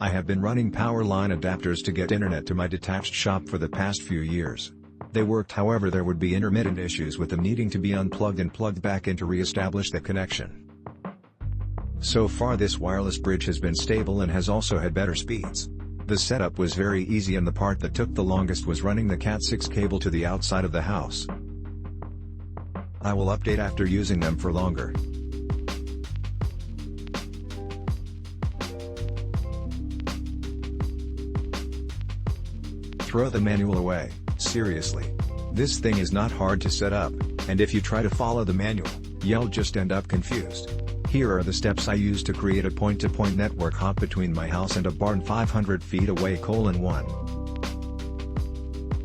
I have been running power line adapters to get internet to my detached shop for the past few years. They worked, however there would be intermittent issues with them needing to be unplugged and plugged back in to re-establish the connection. So far this wireless bridge has been stable and has also had better speeds. The setup was very easy and the part that took the longest was running the Cat6 cable to the outside of the house. I will update after using them for longer. Throw the manual away, seriously. This thing is not hard to set up, and if you try to follow the manual, you'll just end up confused. Here are the steps I used to create a point-to-point network hop between my house and a barn 500 feet away: 1.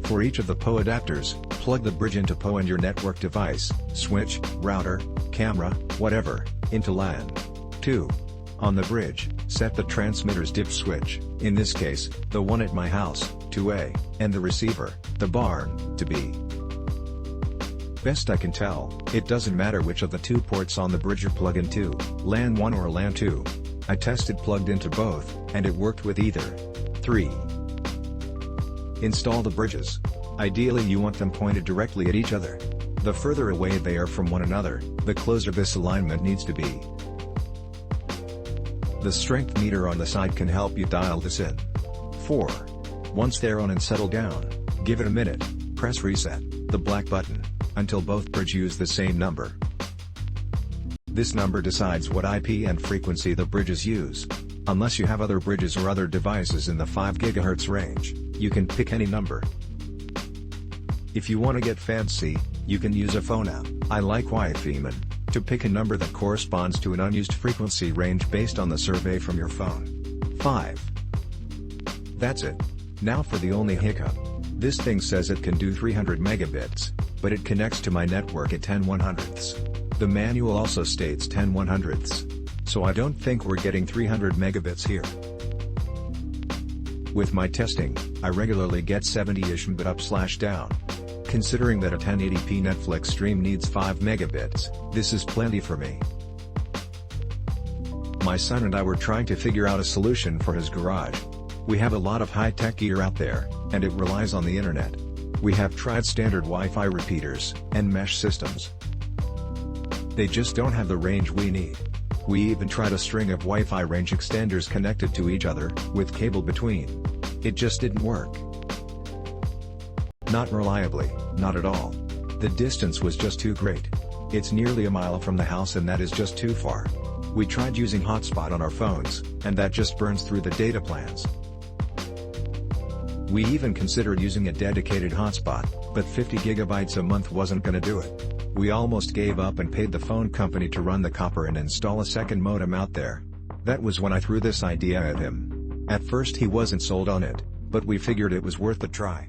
For each of the PO adapters, plug the bridge into PO and your network device, switch, router, camera, whatever, into LAN. 2. On the bridge, set the transmitter's dip switch, in this case, the one at my house, to A, and the receiver, the barn, to B. Best I can tell, it doesn't matter which of the two ports on the bridge you plug into, LAN 1 or LAN 2. I tested plugged into both, and it worked with either. 3. Install the bridges. Ideally you want them pointed directly at each other. The further away they are from one another, the closer this alignment needs to be. The strength meter on the side can help you dial this in. 4. Once they're on and settle down, give it a minute, press reset, the black button, until both bridges use the same number. This number decides what IP and frequency the bridges use. Unless you have other bridges or other devices in the 5 GHz range, you can pick any number. If you want to get fancy, you can use a phone app. I like UeeVii to pick a number that corresponds to an unused frequency range based on the survey from your phone. 5. That's it. Now for the only hiccup. This thing says it can do 300 megabits, but it connects to my network at 10/100ths. The manual also states 10/100ths. So I don't think we're getting 300 megabits here. With my testing, I regularly get 70-ish mbit up/down. Considering that a 1080p Netflix stream needs 5 megabits, this is plenty for me. My son and I were trying to figure out a solution for his garage. We have a lot of high-tech gear out there, and it relies on the internet. We have tried standard Wi-Fi repeaters, and mesh systems. They just don't have the range we need. We even tried a string of Wi-Fi range extenders connected to each other, with cable between. It just didn't work. Not reliably, not at all. The distance was just too great. It's nearly a mile from the house and that is just too far. We tried using hotspot on our phones, and that just burns through the data plans. We even considered using a dedicated hotspot, but 50 gigabytes a month wasn't gonna do it. We almost gave up and paid the phone company to run the copper and install a second modem out there. That was when I threw this idea at him. At first he wasn't sold on it, but we figured it was worth a try.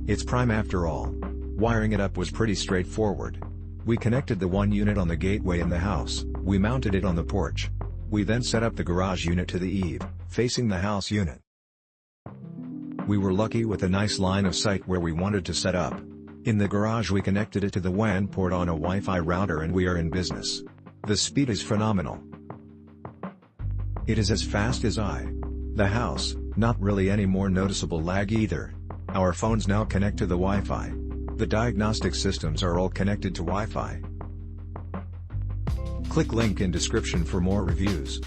It's prime after all. Wiring it up was pretty straightforward. We connected the one unit on the gateway in the house, we mounted it on the porch. We then set up the garage unit to the eave, facing the house unit. We were lucky with a nice line of sight where we wanted to set up. In the garage we connected it to the WAN port on a Wi-Fi router and we are in business. The speed is phenomenal. It is as fast as the house, not really any more noticeable lag either. Our phones now connect to the Wi-Fi. The diagnostic systems are all connected to Wi-Fi. Click link in description for more reviews.